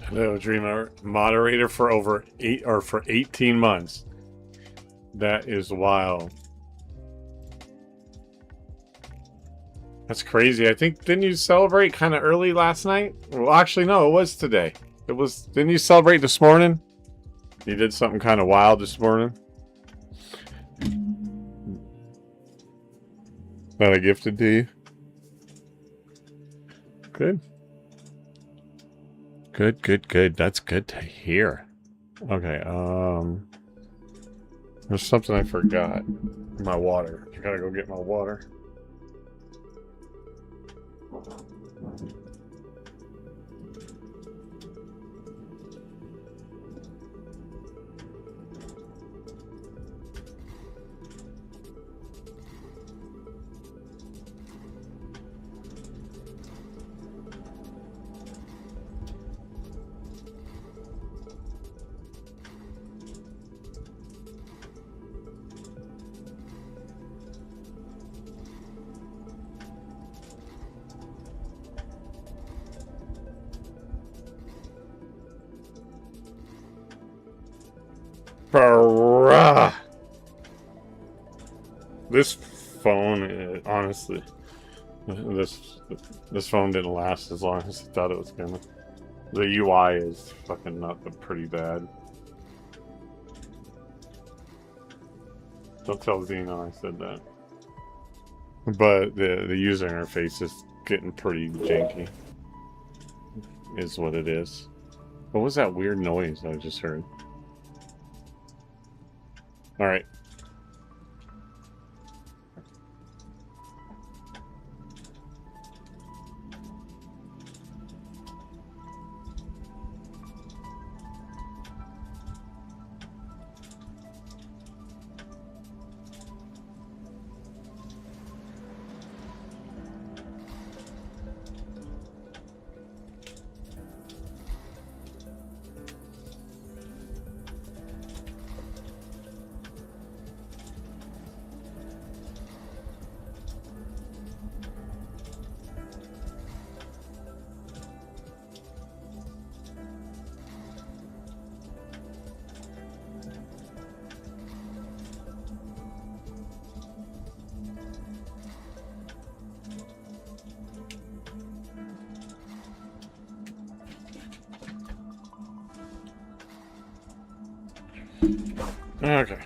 Hello, Dreamer. Moderator for over 18 months. That is wild. That's crazy. I think, didn't you celebrate kind of early last night? Well, actually, no, it was today. Didn't you celebrate this morning? You did something kind of wild this morning? That I gifted to you? Good. Good. That's good to hear. Okay, there's something I forgot. My water. I gotta go get my water. Bruh. This phone, honestly, this phone didn't last as long as I thought it was gonna. The UI is fucking pretty bad. Don't tell Xeno I said that. But the user interface is getting pretty janky. Is what it is. What was that weird noise I just heard? Alright. Okay.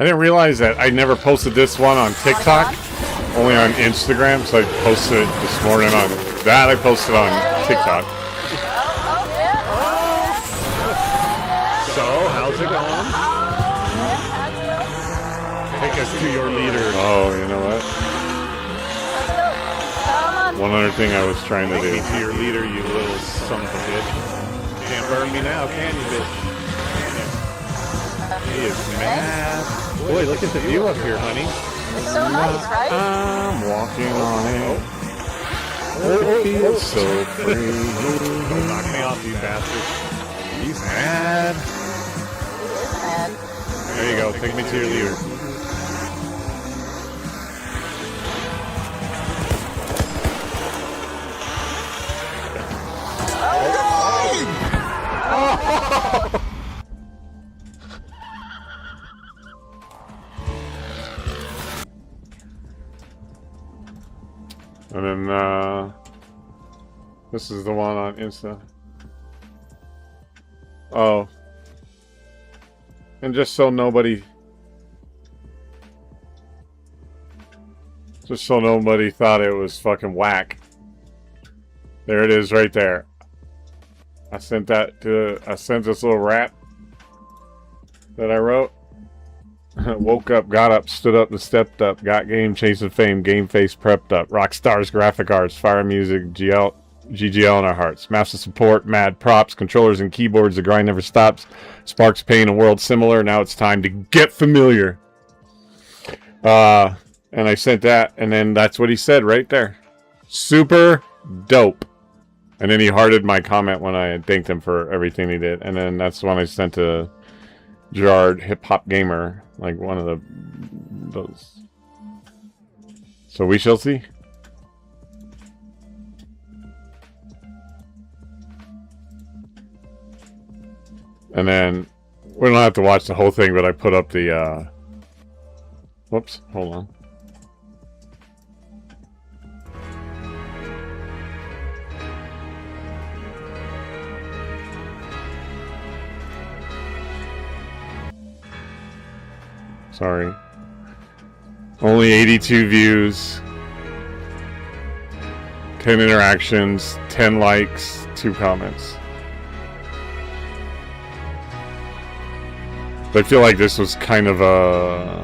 I didn't realize that I never posted this one on TikTok, only on Instagram, so I posted it this morning on that. I posted on TikTok. So, how's it going? Take us to your leader. Oh, you know what? One other thing I was trying to do. Take me to your leader, you little son of a bitch. Can't burn me now, can you, bitch? He is mad. Boy, look at the view up here, honey. It's so nice, right? I'm walking on it. It feels so free. Don't knock me off, you bastard. He's mad. He is mad. There you go. Take me to your leader. And then, This is the one on Insta. Oh. And just so nobody... Just so nobody thought it was fucking whack. There it is right there. I sent that to... I sent this little rap that I wrote. Woke up, got up, stood up, and stepped up. Got game, chasing fame, game face, prepped up. Rock stars, graphic arts, fire music, GGL in our hearts. Massive support, mad props, controllers and keyboards. The grind never stops. Sparks pain, a world similar. Now it's time to get familiar. And I sent that, and then that's what he said right there. Super dope. And then he hearted my comment when I thanked him for everything he did. And then that's when I sent to Gerard Hip Hop Gamer, like one of those. So we shall see. And then we don't have to watch the whole thing, but I put up the whoops, hold on. Sorry. Only 82 views. 10 interactions. 10 likes. 2 comments. But I feel like this was kind of a...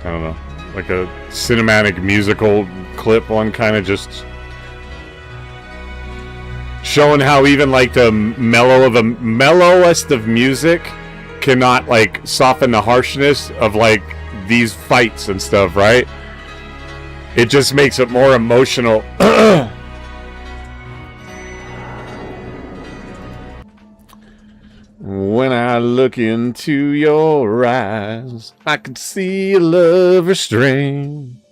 I don't know. Like a cinematic musical clip one, kind of just... showing how even like the mellowest of music cannot like soften the harshness of like these fights and stuff, right? It just makes it more emotional. When I look into your eyes, I can see a love restrained.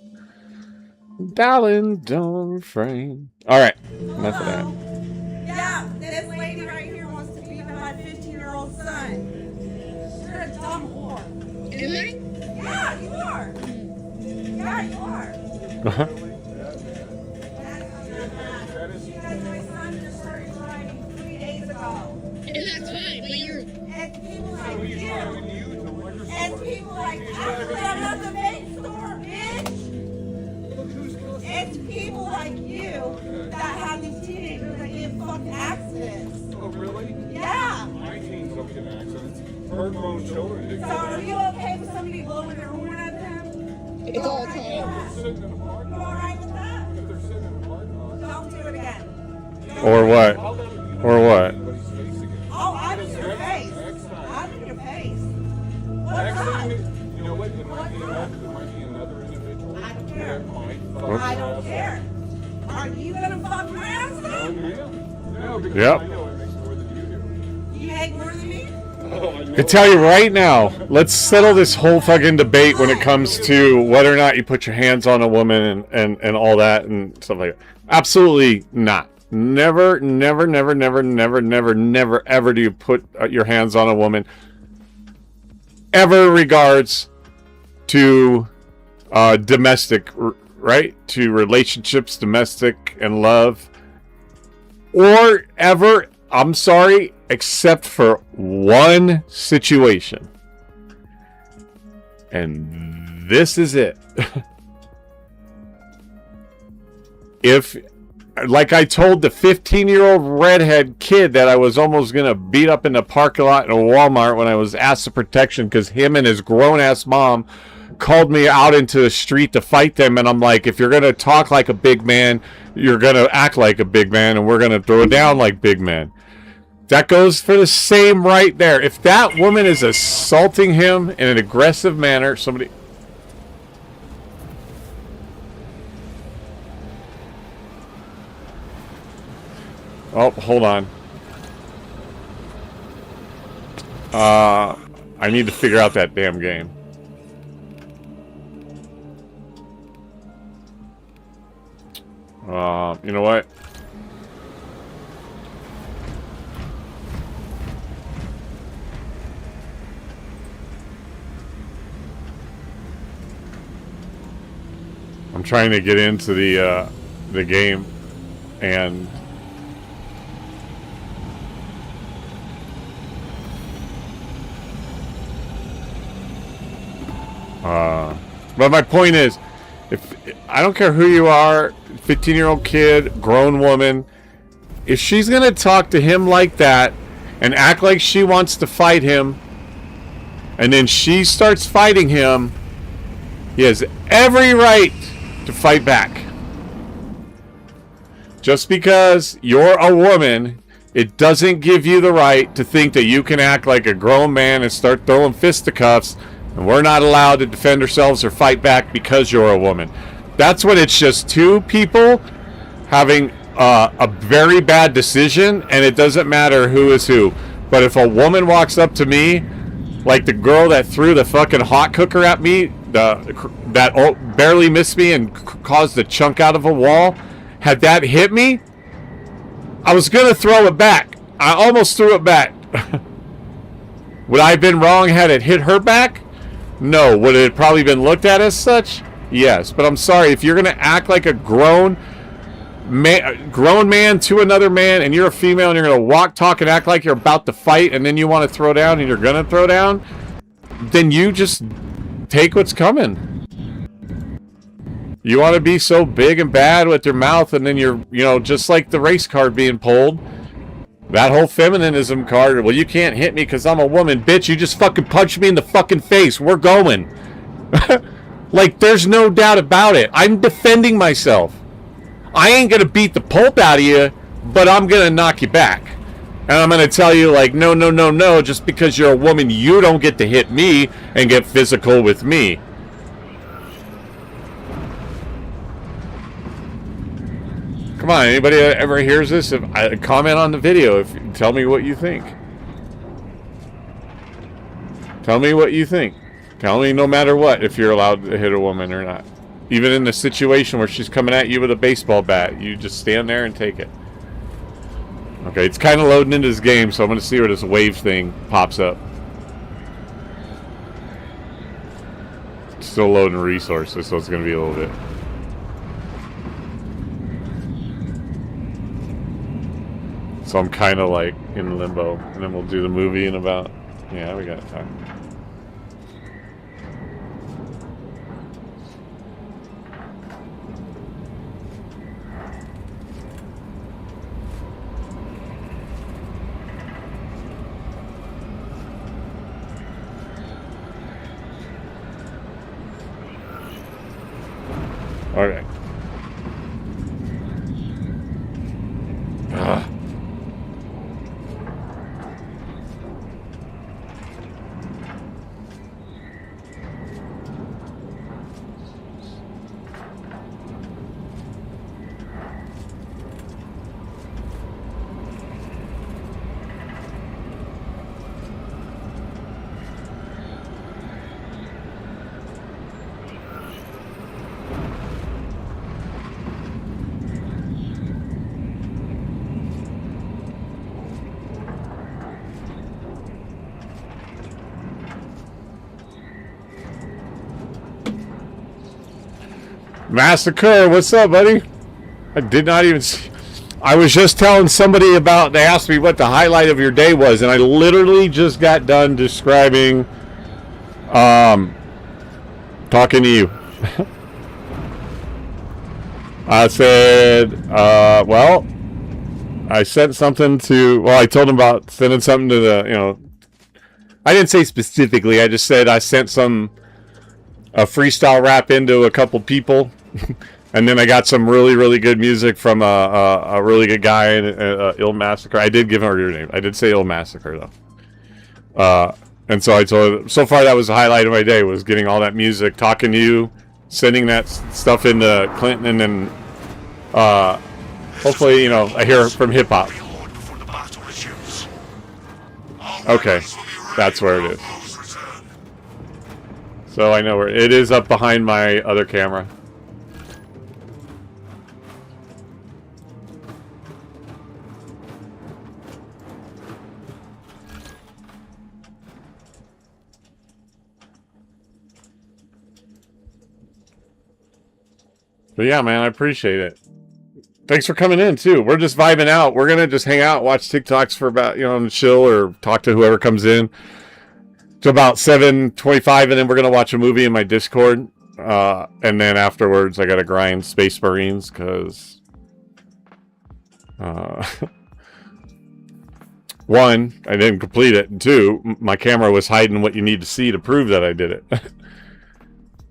Darling, don't refrain. Alright, enough of that. Yeah, this lady right here wants to be my 15-year-old son. You're a dumb whore. Am I? Yeah, you are. Yeah, you are. Uh-huh. She has my son just started riding 3 days ago. And that's fine, but you're... And people like you. And people like, I run out the main store, bitch. It's people like you that have these teenagers that get in fucking accidents. Oh, really? Yeah. My teens don't get in accidents. Her grown children do. So are you okay with somebody blowing their horn at them? It's all time. Sitting in a park. You alright with that? If they're sitting in a park, Don't do it again. Or what? Or what? everybody's facing it. Oh, I'm in your face. I'm in your face. What's Next up? thing, you know what? It might be another individual. I don't care. That might fuck I don't your ass care. Are you gonna fuck my ass up. then? No, because Yep. I know it makes more than you do. You make more than me? Oh, I I can tell you right now, let's settle this whole fucking debate when it comes to whether or not you put your hands on a woman and all that and stuff like that. Absolutely not. Never, never, never, never, never, never, never, ever do you put your hands on a woman. Ever regards to domestic, right? To relationships, domestic and love. Or ever, I'm sorry, except for one situation. And this is it. If, like I told the 15-year-old redhead kid that I was almost going to beat up in the parking lot in a Walmart when I was asked for protection because him and his grown-ass mom called me out into the street to fight them, and I'm like, if you're going to talk like a big man, you're going to act like a big man, and we're going to throw down like big men. That goes for the same right there. If that woman is assaulting him in an aggressive manner, somebody... Oh, hold on. I need to figure out that damn game. You know what? I'm trying to get into the game, and but my point is, if I don't care who you are, 15-year-old kid, grown woman, if she's gonna talk to him like that and act like she wants to fight him, and then she starts fighting him, he has every right to fight back. Just because you're a woman, it doesn't give you the right to think that you can act like a grown man and start throwing fisticuffs, and we're not allowed to defend ourselves or fight back because you're a woman. That's when it's just two people having a very bad decision, and it doesn't matter who is who. But if a woman walks up to me, like the girl that threw the fucking hot cooker at me, that barely missed me and caused a chunk out of a wall, had that hit me, I was gonna throw it back. I almost threw it back. Would I have been wrong had it hit her back? No. Would it have probably been looked at as such? Yes. But I'm sorry, if you're gonna act like a grown man to another man, and you're a female, and you're gonna walk, talk, and act like you're about to fight, and then you want to throw down, and you're gonna throw down, then you just take what's coming. You want to be so big and bad with your mouth, and then you're, just like the race card being pulled. That whole feminism card, well, you can't hit me because I'm a woman. Bitch, you just fucking punched me in the fucking face. We're going. Like, there's no doubt about it. I'm defending myself. I ain't going to beat the pulp out of you, but I'm going to knock you back. And I'm going to tell you, like, no, just because you're a woman, you don't get to hit me and get physical with me. Come on, anybody that ever hears this, comment on the video. Tell me what you think. Tell me what you think. Tell me no matter what if you're allowed to hit a woman or not. Even in the situation where she's coming at you with a baseball bat, you just stand there and take it. Okay, it's kind of loading into this game, so I'm going to see where this wave thing pops up. It's still loading resources, so it's going to be a little bit. So I'm kind of like in limbo, and then we'll do the movie in about, yeah, we got time. Okay. Massacre, what's up, buddy? I did not even see. I was just telling somebody about, they asked me what the highlight of your day was, and I literally just got done describing, talking to you. I said, well, I sent something to, well, I told him about sending something to the, I didn't say specifically, I just said I sent a freestyle rap into a couple people. And then I got some really, really good music from a really good guy in Ill Massacre. I did give him your name. I did say Ill Massacre, though. And so I told him, so far that was the highlight of my day, was getting all that music, talking to you, sending that stuff into Clinton, and then hopefully, I hear from hip-hop. Okay, that's where it is. So I know where it is, up behind my other camera. But yeah, man, I appreciate it. Thanks for coming in too. We're just vibing out. We're gonna just hang out, watch TikToks for about, and chill or talk to whoever comes in to about 7:25, and then we're gonna watch a movie in my Discord. And then afterwards, I gotta grind Space Marines because one, I didn't complete it, and two, my camera was hiding what you need to see to prove that I did it.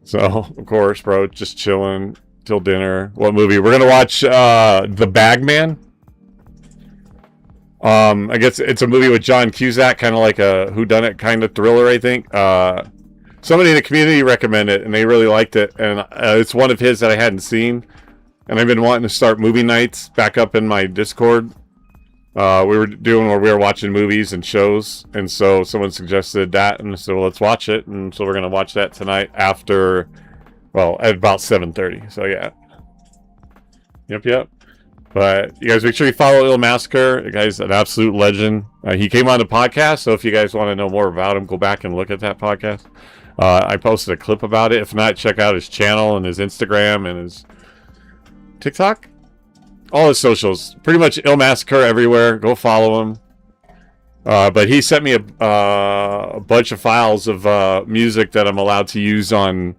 So of course, bro, just chilling till dinner. What movie? We're gonna watch The Bagman. I guess it's a movie with John Cusack, kind of like a whodunit kind of thriller, I think. Somebody in the community recommended it, and they really liked it. And it's one of his that I hadn't seen. And I've been wanting to start movie nights back up in my Discord. We were doing where we were watching movies and shows. And so someone suggested that, and so let's watch it. And so we're going to watch that tonight after, well, at about 7:30. So yeah. Yep. But you guys make sure you follow Il Massacre. The guy's an absolute legend. He came on the podcast, so if you guys want to know more about him, go back and look at that podcast. I posted a clip about it. If not, check out his channel and his Instagram and his TikTok. All his socials. Pretty much Il Massacre everywhere. Go follow him. But he sent me a bunch of files of music that I'm allowed to use on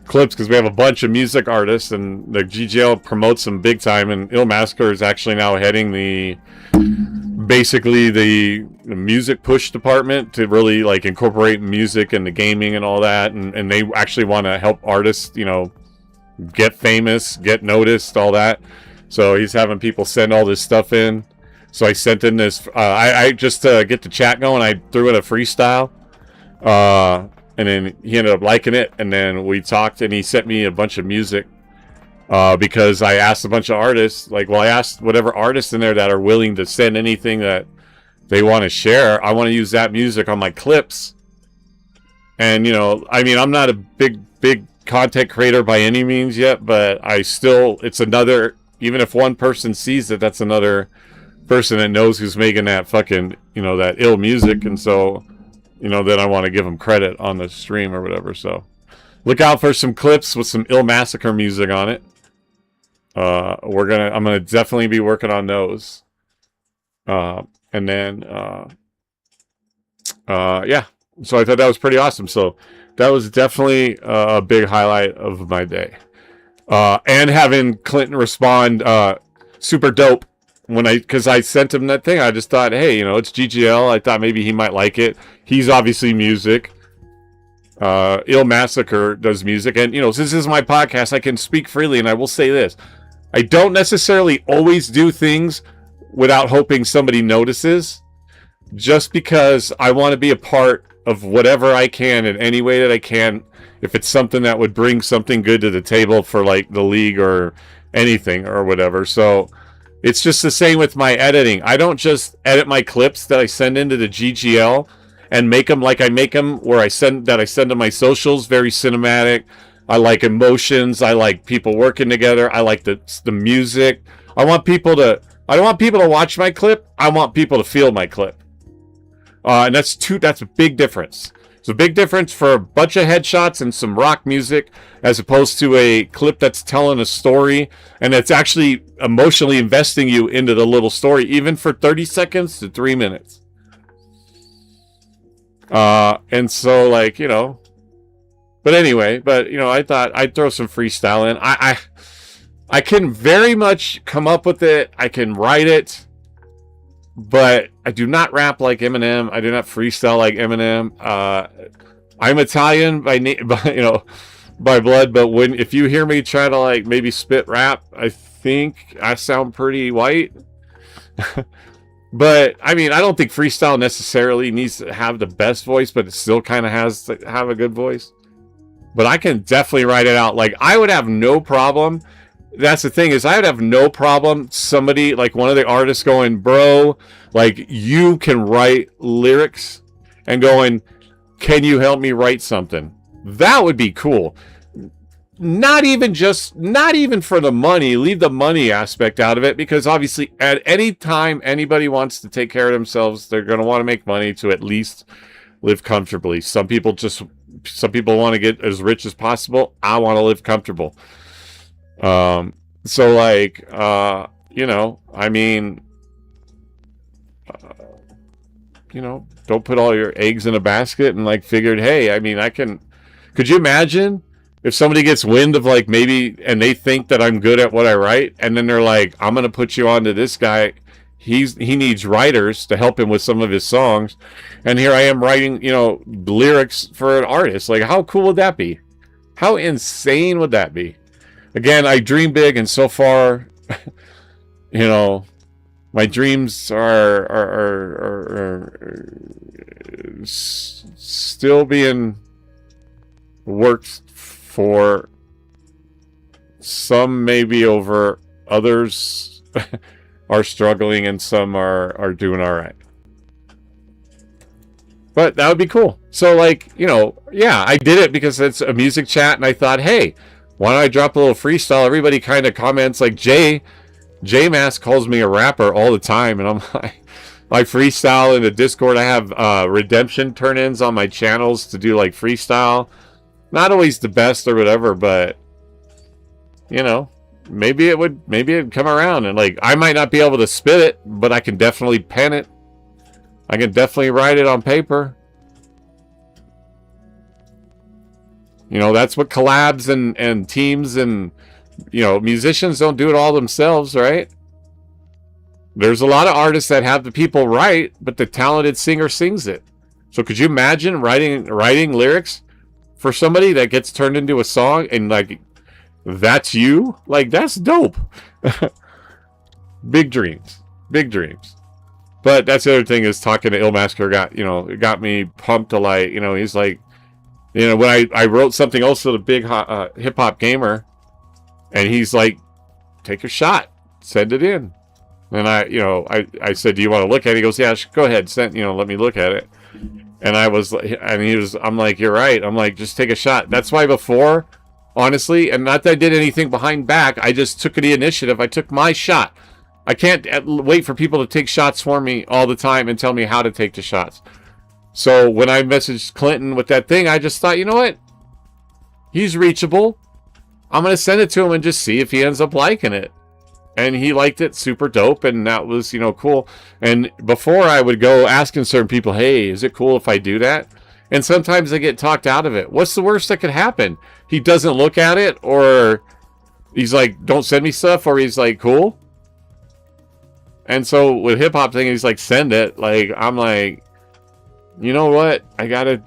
clips, because we have a bunch of music artists, and the GGL promotes them big time, and Il Massacre is actually now heading the music push department to really like incorporate music and the gaming and all that, and they actually want to help artists, get famous, get noticed, all that. So he's having people send all this stuff in. So I sent in this, I just get the chat going, I threw in a freestyle, and then he ended up liking it, and then we talked, and he sent me a bunch of music, because I asked a bunch of artists, I asked whatever artists in there that are willing to send anything that they want to share. I want to use that music on my clips. And, I'm not a big content creator by any means yet, but it's another, even if one person sees it, that's another person that knows who's making that fucking, that ill music, and so... then I want to give them credit on the stream or whatever. So look out for some clips with some Il Massacre music on it. I'm gonna definitely be working on those. And then yeah. So I thought that was pretty awesome. So that was definitely a big highlight of my day. And having Clinton respond super dope. Because I sent him that thing, I just thought, hey, it's GGL. I thought maybe he might like it. He's obviously music. Il Massacre does music. And, since this is my podcast, I can speak freely. And I will say this. I don't necessarily always do things without hoping somebody notices. Just because I want to be a part of whatever I can in any way that I can. If it's something that would bring something good to the table for, the league or anything or whatever. So... it's just the same with my editing. I don't just edit my clips that I send into the GGL and make them like I make them where I send to my socials, very cinematic. I like emotions. I like people working together. I like the music. I don't want people to watch my clip. I want people to feel my clip. And that's a big difference. It's a big difference for a bunch of headshots and some rock music as opposed to a clip that's telling a story and it's actually emotionally investing you into the little story, even for 30 seconds to 3 minutes. And so, but anyway, I thought I'd throw some freestyle in. I can very much come up with it. I can write it. But I do not rap like Eminem. I do not freestyle like Eminem. I'm Italian by blood, but if you hear me try to maybe spit rap, I think I sound pretty white. But I don't think freestyle necessarily needs to have the best voice, but it still kind of has to have a good voice. But I can definitely write it out. I would have no problem. That's the thing, is I would have no problem somebody, one of the artists going, bro, you can write lyrics, and going, can you help me write something? That would be cool. Not even for the money. Leave the money aspect out of it, because obviously at any time anybody wants to take care of themselves, they're going to want to make money to at least live comfortably. Some people want to get as rich as possible. I want to live comfortable. So like, you know, I mean, you know, don't put all your eggs in a basket and like figured, hey, I mean, could you imagine if somebody gets wind of like maybe, and they think that I'm good at what I write, and then they're like, I'm going to put you on to this guy. He needs writers to help him with some of his songs. And here I am writing, you know, lyrics for an artist. Like, how cool would that be? How insane would that be? Again, I dream big, and so far, you know, my dreams are still being worked for. Some maybe over, others are struggling, and some are doing all right. But that would be cool. So, like, you know, yeah, I did it because it's a music chat, and I thought, hey, why don't I drop a little freestyle? Everybody kind of comments, like J-Mass calls me a rapper all the time, and I'm like, I freestyle in the Discord. I have redemption turn-ins on my channels to do like freestyle. Not always the best or whatever, but you know, maybe it'd come around, and like I might not be able to spit it, but I can definitely pen it. I can definitely write it on paper. You know, that's what collabs and teams and, you know, musicians don't do it all themselves, right? There's a lot of artists that have the people write, but the talented singer sings it. So could you imagine writing lyrics for somebody that gets turned into a song, and like, that's you? Like, that's dope. Big dreams. Big dreams. But that's the other thing, is talking to Illmaster got me pumped to, like, you know, he's like, you know, when I wrote something also to Big Hip Hop Gamer, and he's like, take a shot, send it in. And I said, do you want to look at it? He goes, yeah, go ahead, let me look at it. And I'm like, you're right. I'm like, just take a shot. That's why before, honestly, and not that I did anything behind back, I just took the initiative. I took my shot. I can't wait for people to take shots for me all the time and tell me how to take the shots. So when I messaged Clinton with that thing, I just thought, you know what? He's reachable. I'm going to send it to him and just see if he ends up liking it. And he liked it, super dope, and that was, you know, cool. And before I would go asking certain people, hey, is it cool if I do that? And sometimes I get talked out of it. What's the worst that could happen? He doesn't look at it, or he's like, don't send me stuff, or he's like, cool. And so with hip hop thing, he's like, send it. Like, I'm like, you know what? I gotta,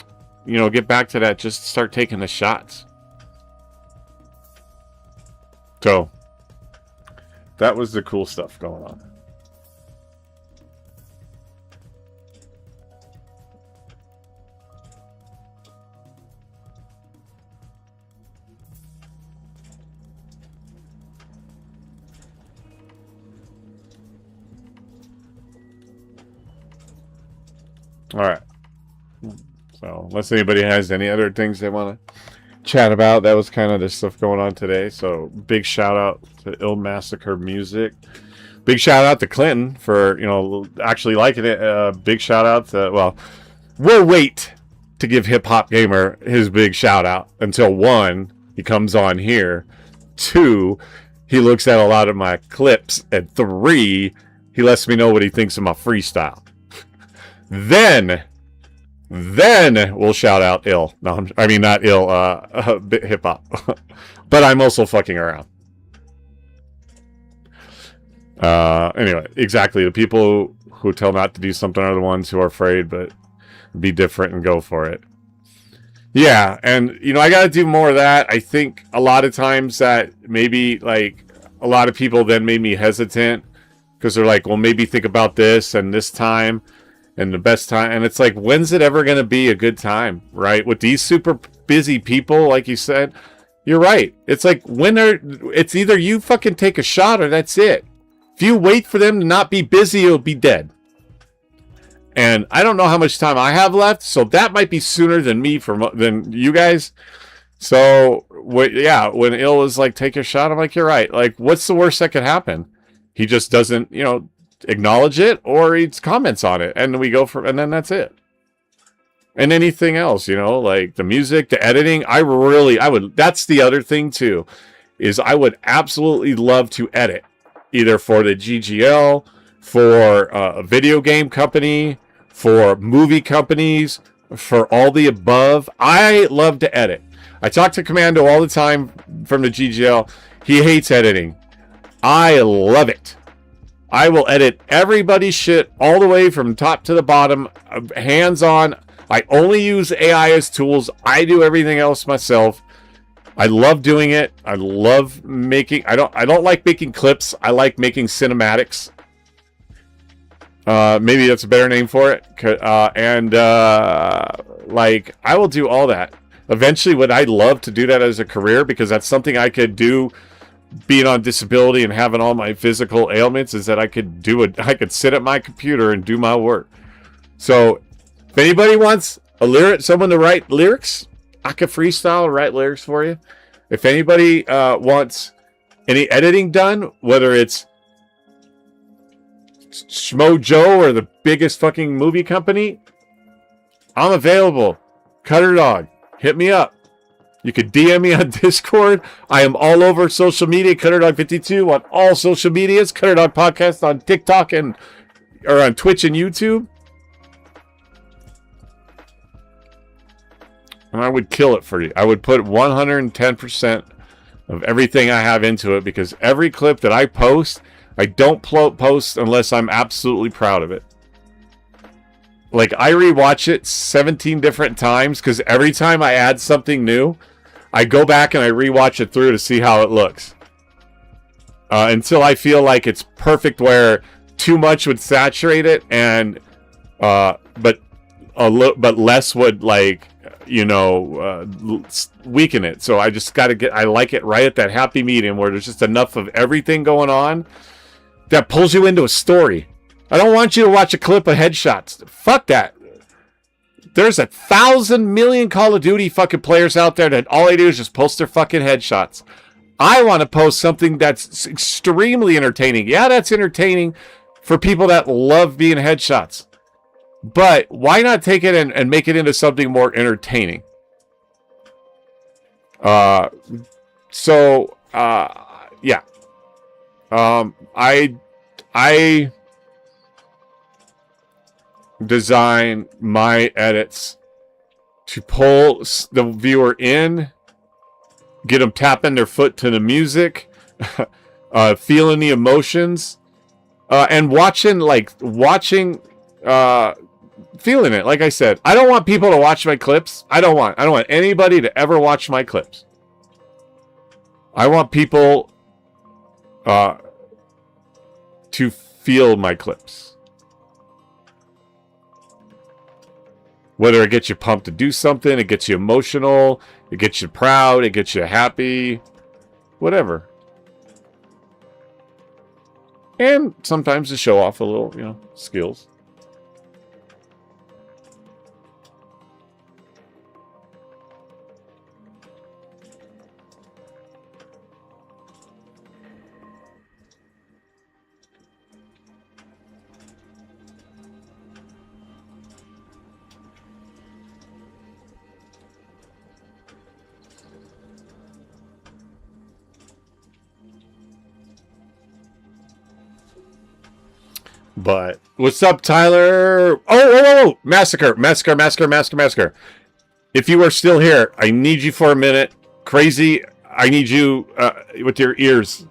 you know, get back to that. Just start taking the shots. So that was the cool stuff going on. All right. So unless anybody has any other things they want to chat about, that was kind of the stuff going on today. So big shout out to Ill Massacre Music. Big shout out to Clinton for, you know, actually liking it. Big shout out to, well, we'll wait to give Hip Hop Gamer his big shout out until 1, he comes on here. 2, he looks at a lot of my clips. And 3, he lets me know what he thinks of my freestyle. Then we'll shout out Ill. No, I mean, not Ill, Hip Hop. But I'm also fucking around. Anyway, exactly. The people who tell not to do something are the ones who are afraid, but be different and go for it. Yeah, and, you know, I got to do more of that. I think a lot of times that maybe, like, a lot of people then made me hesitant because they're like, well, maybe think about this and this time. And the best time, and it's like, when's it ever going to be a good time, right? With these super busy people, like you said, you're right. It's like, it's either you fucking take a shot or that's it. If you wait for them to not be busy, you'll be dead. And I don't know how much time I have left, so that might be sooner than than you guys. So, yeah, when Ill was like, take a shot, I'm like, you're right. Like, what's the worst that could happen? He just doesn't, you know, acknowledge it, or he comments on it, and we go and then that's it. And anything else, you know, like the music, the editing, that's the other thing too. is I would absolutely love to edit, either for the GGL, for a video game company, for movie companies, for all the above. I love to edit. I talk to Commando all the time from the GGL. He hates editing. I love it. I will edit everybody's shit all the way from top to the bottom, hands-on. I only use AI as tools. I do everything else myself. I love doing it. I love making... I don't like making clips. I like making cinematics. Maybe that's a better name for it. Like, I will do all that. Eventually, would I love to do that as a career? Because that's something I could do being on disability and having all my physical ailments, is that I could do it. I could sit at my computer and do my work. So if anybody wants someone to write lyrics, I could freestyle and write lyrics for you. If anybody wants any editing done, whether it's Schmo Joe or the biggest fucking movie company, I'm available. Cutterdawg, hit me up. You could DM me on Discord. I am all over social media. Cutterdawg52 on all social medias. Cutterdawg Podcast on TikTok or on Twitch and YouTube. And I would kill it for you. I would put 110% of everything I have into it, because every clip that I post, I don't post unless I'm absolutely proud of it. Like, I rewatch it 17 different times, because every time I add something new, I go back and I rewatch it through to see how it looks. Until I feel like it's perfect, where too much would saturate it, and but less would, like, weaken it. So I just got to I like it right at that happy medium, where there's just enough of everything going on that pulls you into a story. I don't want you to watch a clip of headshots. Fuck that. There's 1,000 million Call of Duty fucking players out there that all they do is just post their fucking headshots. I want to post something that's extremely entertaining. Yeah, that's entertaining for people that love being headshots. But why not take it and make it into something more entertaining? Yeah. I design my edits to pull the viewer in, get them tapping their foot to the music, feeling the emotions, and watching, feeling it. Like I said, I don't want people to watch my clips. I don't want anybody to ever watch my clips. I want people to feel my clips. Whether it gets you pumped to do something, it gets you emotional, it gets you proud, it gets you happy, whatever. And sometimes to show off a little, skills. But what's up, Tyler? Oh! Massacre. If you are still here, I need you for a minute. Crazy, I need you with your ears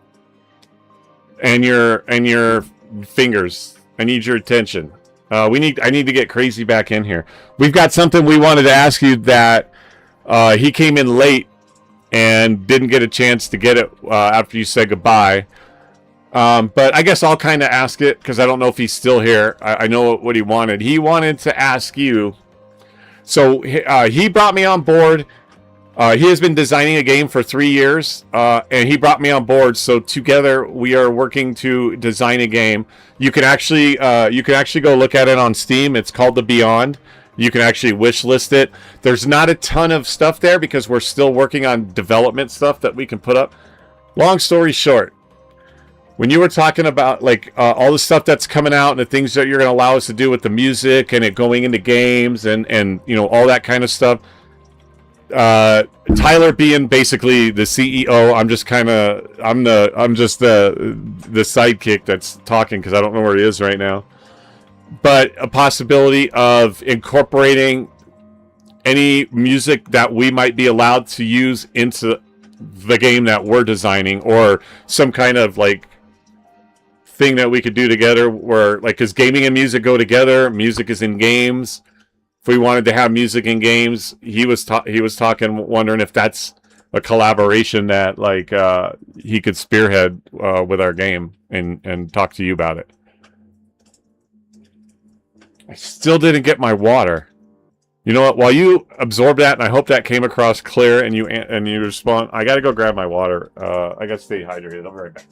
and your fingers. I need your attention. I need to get Crazy back in here. We've got something we wanted to ask you that he came in late and didn't get a chance to get it after you said goodbye. But I guess I'll kind of ask it, because I don't know if he's still here. I know what he wanted. He wanted to ask you. So he brought me on board. He has been designing a game for 3 years, and he brought me on board. So together we are working to design a game. You can actually go look at it on Steam. It's called The Beyond. You can actually wish list it. There's not a ton of stuff there because we're still working on development stuff that we can put up. Long story short, when you were talking about all the stuff that's coming out and the things that you're going to allow us to do with the music and it going into games and all that kind of stuff, Tyler being basically the CEO, I'm just the sidekick that's talking because I don't know where he is right now. But a possibility of incorporating any music that we might be allowed to use into the game that we're designing, or some kind of like thing that we could do together where, like, because gaming and music go together. Music is in games. If we wanted to have music in games, he was talking, wondering if that's a collaboration that, like, he could spearhead with our game and talk to you about it. I still didn't get my water. You know what? While you absorb that, and I hope that came across clear, and you respond, I gotta go grab my water. I gotta stay hydrated. I'll be right back.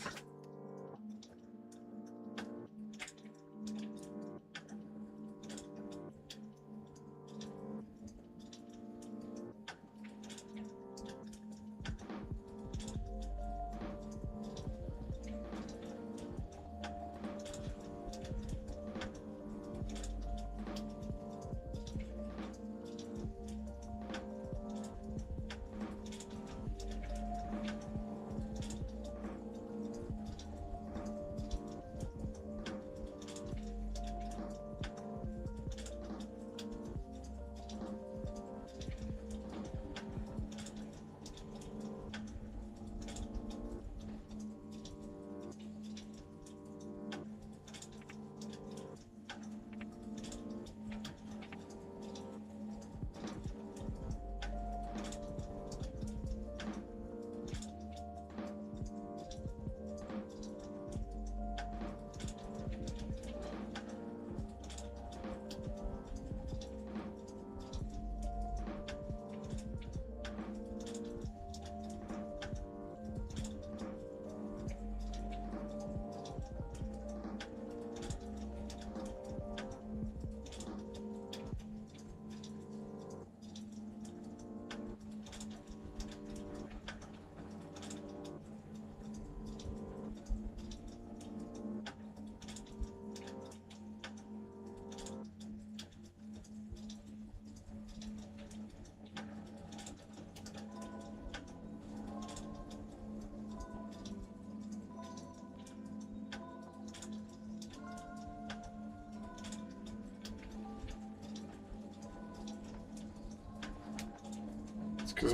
Because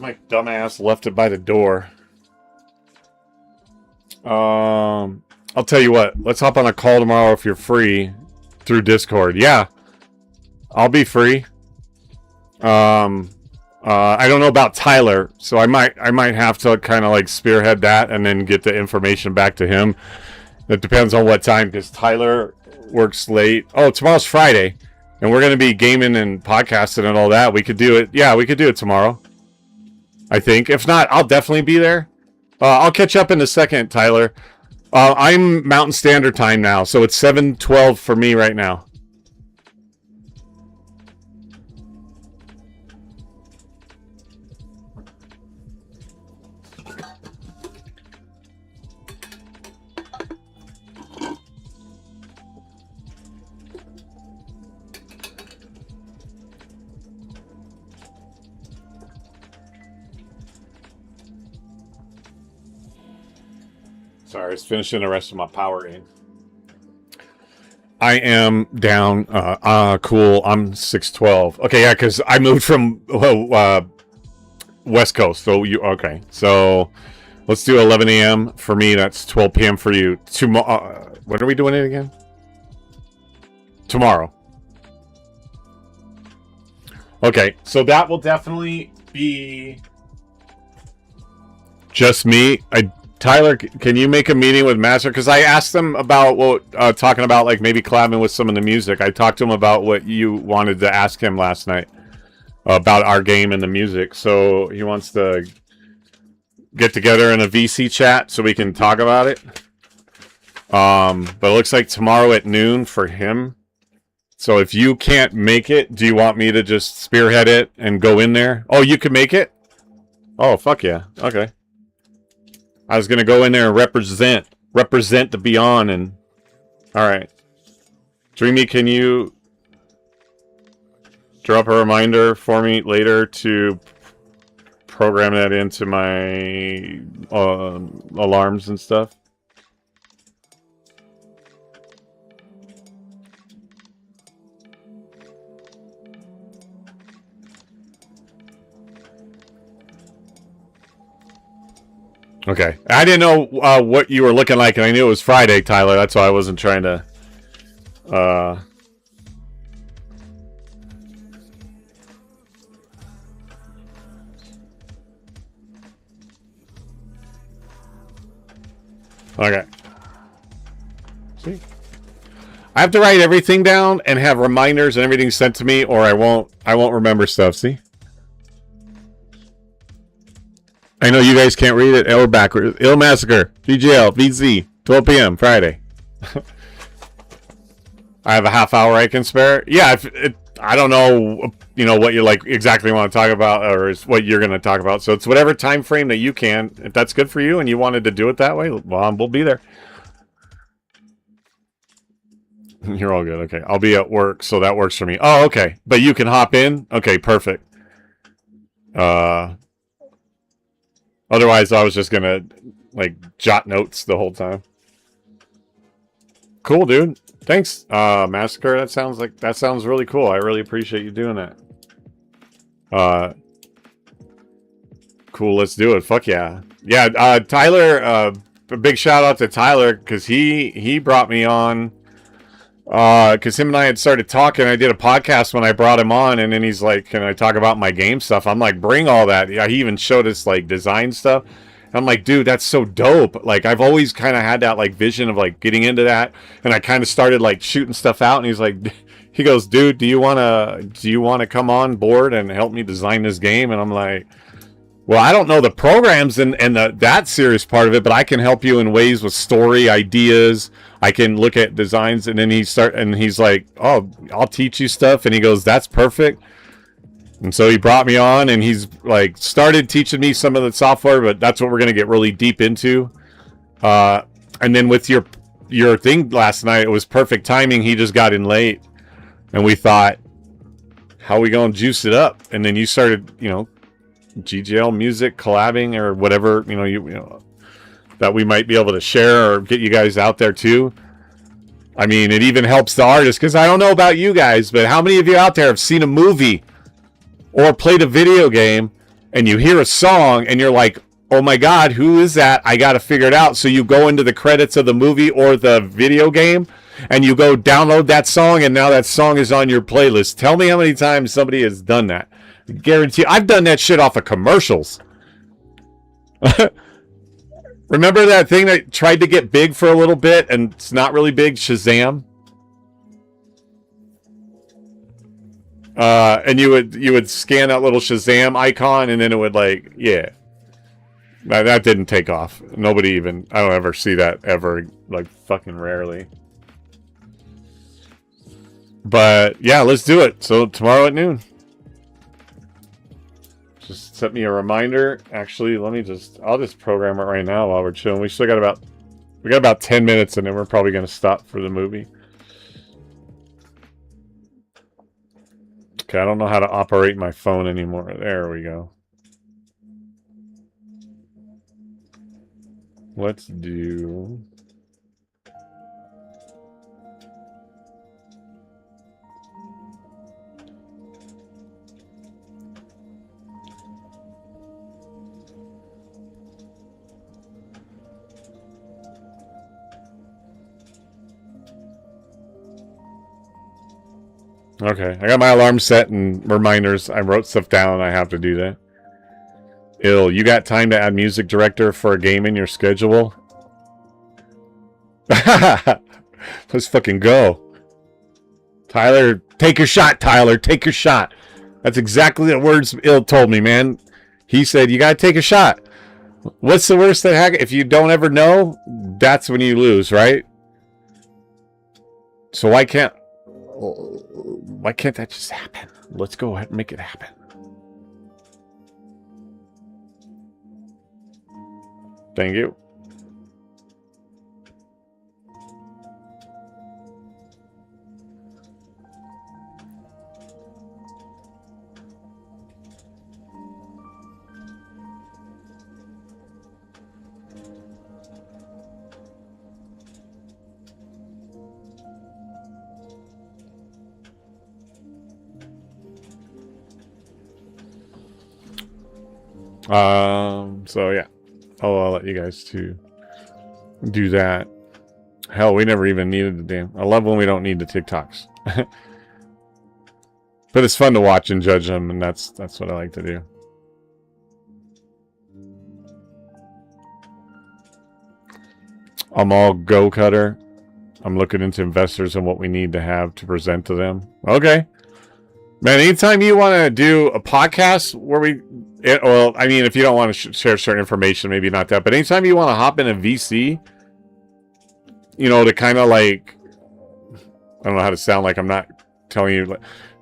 my dumbass left it by the door. I'll tell you what. Let's hop on a call tomorrow if you're free through Discord. Yeah, I'll be free. I don't know about Tyler, so I might have to kind of like spearhead that and then get the information back to him. It depends on what time, because Tyler works late. Oh, tomorrow's Friday. And we're going to be gaming and podcasting and all that. We could do it. Yeah, we could do it tomorrow, I think. If not, I'll definitely be there. I'll catch up in a second, Tyler. I'm Mountain Standard Time now, so it's 7:12 for me right now. Sorry, I was finishing the rest of my power game. I am down. Cool. I'm 612. Okay, yeah, because I moved from West Coast. So okay. So let's do 11 a.m. for me. That's 12 p.m. for you. Tomorrow. When are we doing it again? Tomorrow. Okay, so that will definitely be just me. Tyler, can you make a meeting with Master? Because I asked him about what, talking about like maybe collabing with some of the music. I talked to him about what you wanted to ask him last night about our game and the music. So he wants to get together in a VC chat so we can talk about it. But it looks like tomorrow at noon for him. So if you can't make it, do you want me to just spearhead it and go in there? Oh, you can make it? Oh, fuck yeah. Okay. I was going to go in there and represent the Beyond and... Alright. Dreamy, can you... drop a reminder for me later to program that into my alarms and stuff. Okay. I didn't know what you were looking like, and I knew it was Friday, Tyler. That's why I wasn't trying to... Okay. See? I have to write everything down and have reminders and everything sent to me, or I won't remember stuff, see? I know you guys can't read it. We're backwards. Ill Massacre, GGL, VZ, 12 p.m. Friday. I have a half hour I can spare. Yeah, I don't know, you know, what you like exactly want to talk about, or is what you're going to talk about. So it's whatever time frame that you can. If that's good for you and you wanted to do it that way, well, we'll be there. You're all good. Okay, I'll be at work, so that works for me. Oh, okay, but you can hop in. Okay, perfect. Otherwise, I was just gonna like jot notes the whole time. Cool, dude. Thanks, Massacre. That sounds really cool. I really appreciate you doing that. Cool. Let's do it. Fuck yeah. Yeah. Tyler. A big shout out to Tyler because he brought me on. Because him and I had started talking. I did a podcast when I brought him on, and then he's like, "Can I talk about my game stuff?" I'm like, "Bring all that." Yeah, he even showed us like design stuff. I'm like, "Dude, that's so dope." Like, I've always kind of had that like vision of like getting into that, and I kind of started like shooting stuff out. And he's like, he goes, "Dude, do you wanna come on board and help me design this game?" And I'm like, "Well, I don't know the programs and that serious part of it, but I can help you in ways with story ideas. I can look at designs." And then he's like, "Oh, I'll teach you stuff." And he goes, "That's perfect." And so he brought me on, and he's like started teaching me some of the software, but that's what we're going to get really deep into. And then with your thing last night, it was perfect timing. He just got in late, and we thought, how are we going to juice it up? And then you started, you know, GGL music collabing or whatever, you know, that we might be able to share or get you guys out there too. I mean, it even helps the artists, because I don't know about you guys, but how many of you out there have seen a movie or played a video game and you hear a song and you're like, "Oh my God, who is that? I got to figure it out." So you go into the credits of the movie or the video game and you go download that song, and now that song is on your playlist. Tell me how many times somebody has done that. I guarantee I've done that shit off of commercials. Remember that thing that tried to get big for a little bit and it's not really big? Shazam. And you would scan that little Shazam icon, and then it would like, yeah. That didn't take off. Nobody even, I don't ever see that ever, like fucking rarely. But yeah, let's do it. So tomorrow at noon. Just set me a reminder. Actually, I'll just program it right now while we're chilling. We got about 10 minutes, and then we're probably going to stop for the movie. Okay, I don't know how to operate my phone anymore. There we go. Let's do... Okay, I got my alarm set and reminders. I wrote stuff down. I have to do that. Ill, you got time to add music director for a game in your schedule? Let's fucking go. Tyler, take your shot, Tyler. Take your shot. That's exactly the words Ill told me, man. He said, you gotta take a shot. What's the worst that happens? If you don't ever know, that's when you lose, right? So why can't that just happen? Let's go ahead and make it happen. Thank you. So yeah, I'll let you guys do that. Hell, we never even needed the damn. I love when we don't need the TikToks. But it's fun to watch and judge them, and that's what I like to do. I'm all go cutter. I'm looking into investors and what we need to have to present to them. Okay. Man, anytime you want to do a podcast where well, I mean, if you don't want to share certain information, maybe not that, but anytime you want to hop in a VC, you know, to kind of like, I don't know how to sound like I'm not telling you,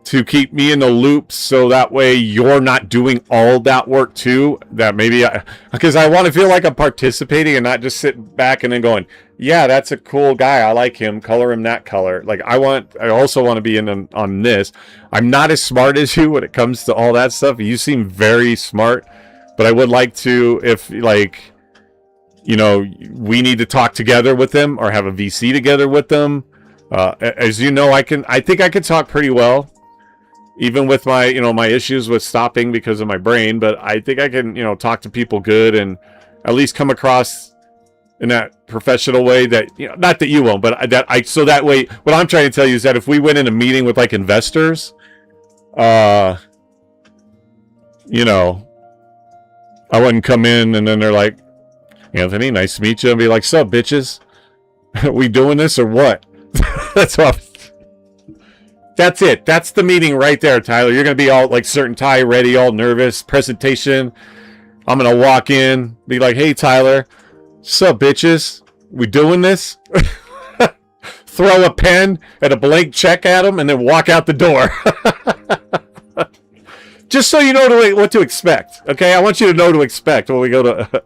to keep me in the loop so that way you're not doing all that work too, that maybe because I want to feel like I'm participating and not just sitting back and then going, yeah, that's a cool guy, I like him, color him that color. Like I also want to be in on this. I'm not as smart as you when it comes to all that stuff. You seem very smart, but I would like to, if like, you know, we need to talk together with them or have a VC together with them. As you know, I think I can talk pretty well, even with my, you know, my issues with stopping because of my brain, but I think I can, you know, talk to people good and at least come across in that professional way that, you know, not that you won't, but so that way, what I'm trying to tell you is that if we went in a meeting with like investors, you know, I wouldn't come in and then they're like, Anthony, nice to meet you, and be like, sup, bitches? We doing this or what? That's what That's it. That's the meeting right there, Tyler. You're going to be all like suit and tie ready, all nervous. Presentation. I'm going to walk in, be like, hey, Tyler. Sup, bitches? We doing this? Throw a pen and a blank check at him and then walk out the door. Just so you know what to expect. Okay? I want you to know to expect when we go to...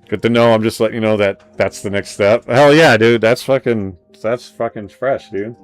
Good to know. I'm just letting you know that that's the next step. Hell yeah, dude. That's fucking fresh, dude.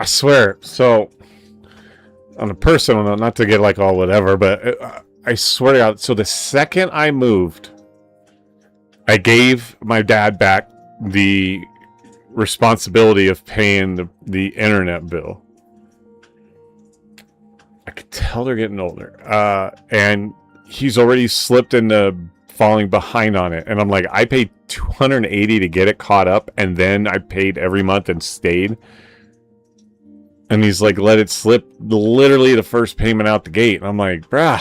I swear, so on a personal note, not to get like all whatever, but I swear to God, so the second I moved, I gave my dad back the responsibility of paying the internet bill. I could tell they're getting older. And he's already slipped into falling behind on it. And I'm like, I paid $280 to get it caught up, and then I paid every month and stayed. And he's like, let it slip literally the first payment out the gate. And I'm like, bruh.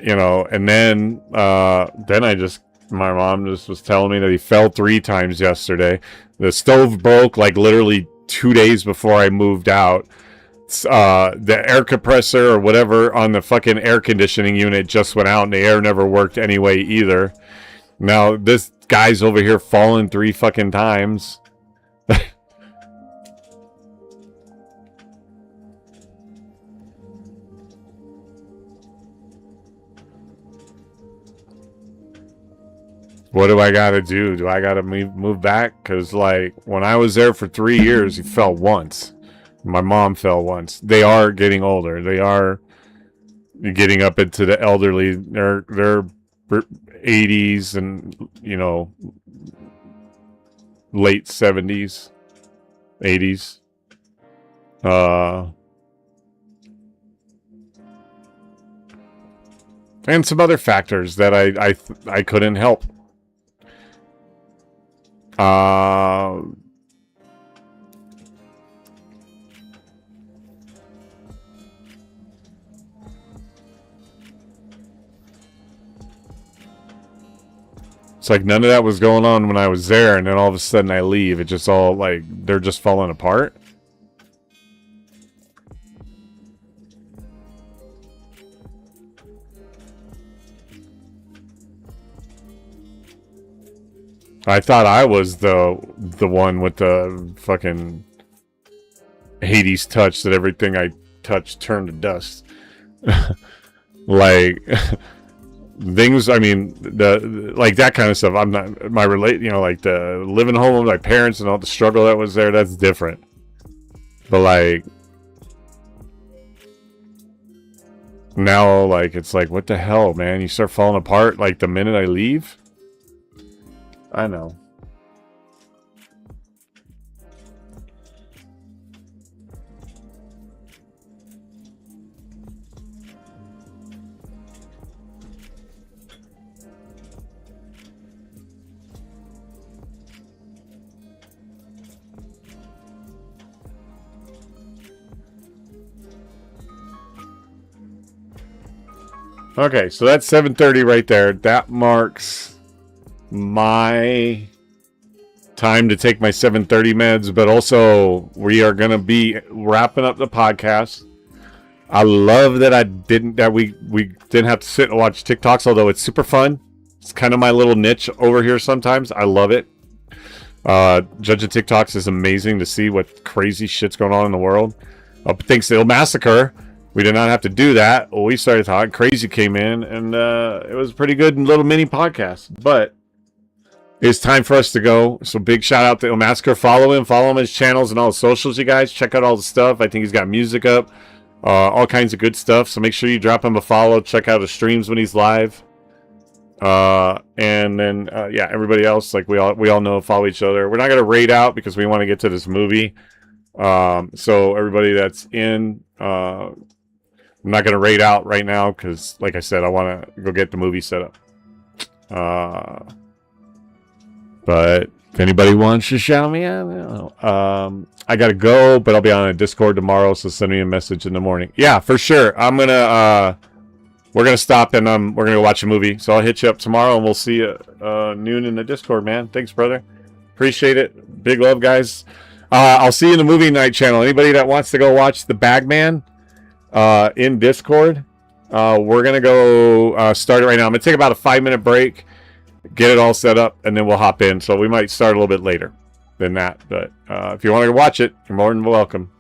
You know, and then my mom just was telling me that he fell 3 times yesterday. The stove broke like literally 2 days before I moved out. The air compressor or whatever on the fucking air conditioning unit just went out and the air never worked anyway either. Now this guy's over here falling 3 fucking times. What do I gotta do? Do I gotta move back? Because like when I was there for 3 years, he fell once. My mom fell once. They are getting older. They are getting up into the elderly. They're 80s and, you know, late 70s, 80s. And some other factors that I couldn't help. It's like none of that was going on when I was there, and then all of a sudden I leave. It just all like they're just falling apart. I thought I was the one with the fucking Hades touch that everything I touched turned to dust. Like things, I mean, like that kind of stuff. I'm not like the living home with my parents and all the struggle that was there. That's different. But like now, like it's like, what the hell, man? You start falling apart like the minute I leave. I know. Okay, so that's 7:30 right there. That marks my time to take my 7:30 meds, but also we are going to be wrapping up the podcast. I love that we didn't have to sit and watch TikToks, although it's super fun. It's kind of my little niche over here sometimes. I love it. Judging TikToks is amazing to see what crazy shit's going on in the world. Thanks to Il Massacre, we did not have to do that. We started talking. Crazy came in, and it was a pretty good little mini podcast. But it's time for us to go. So big shout out to Il Massacre. Follow him his channels and all the socials, you guys. Check out all the stuff. I think he's got music up, all kinds of good stuff. So make sure you drop him a follow. Check out his streams when he's live. And then yeah, everybody else, like we all know, follow each other. We're not gonna raid out because we want to get to this movie. So everybody that's in, I'm not going to raid out right now because, like I said, I want to go get the movie set up. But if anybody wants to shout me out, I got to go, but I'll be on a Discord tomorrow, so send me a message in the morning. Yeah, for sure. We're going to stop and we're going to go watch a movie. So I'll hit you up tomorrow and we'll see you noon in the Discord, man. Thanks, brother. Appreciate it. Big love, guys. I'll see you in the movie night channel. Anybody that wants to go watch The Bagman in Discord, we're gonna go start it right now. I'm gonna take about a 5-minute break, get it all set up, and then we'll hop in. So we might start a little bit later than that, but if you want to watch it, you're more than welcome.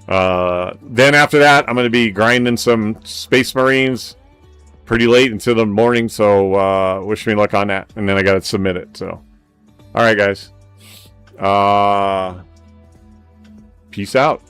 Then after that, I'm gonna be grinding some Space Marines pretty late into the morning, so wish me luck on that. And then I gotta submit it. So all right, guys, peace out.